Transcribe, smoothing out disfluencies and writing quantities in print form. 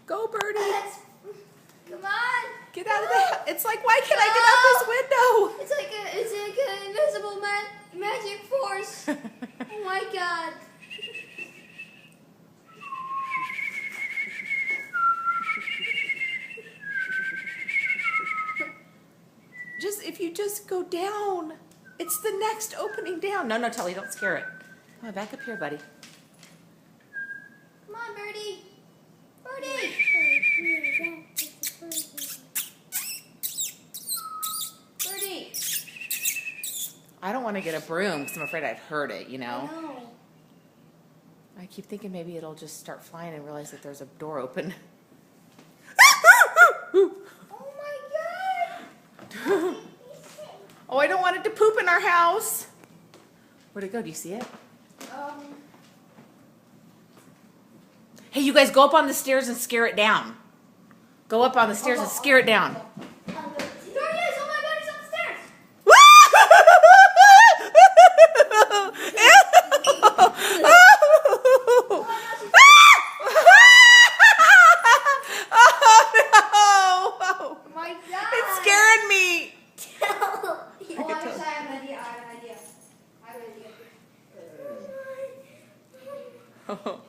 Go, Birdie. Come on. Get out of the house. It's like, why can't I get out this window? It's like an invisible magic force. Oh my God. If you just go down, it's the next opening down. No, Tully, don't scare it. Come on, back up here, buddy. Come on, Birdie. Birdie. Birdie. I don't want to get a broom because I'm afraid I'd hurt it, you know? I know. I keep thinking maybe it'll just start flying and realize that there's a door open. Oh my God. Oh, I don't want it to poop in our house. Where'd it go? Do you see it? Hey, you guys, go up on the stairs and scare it down. Go up on the stairs and scare it down. There he is. Oh my God, he's on the stairs. Oh, Oh my God. it's scaring me. Oh, I have an idea. I have an idea. Oh.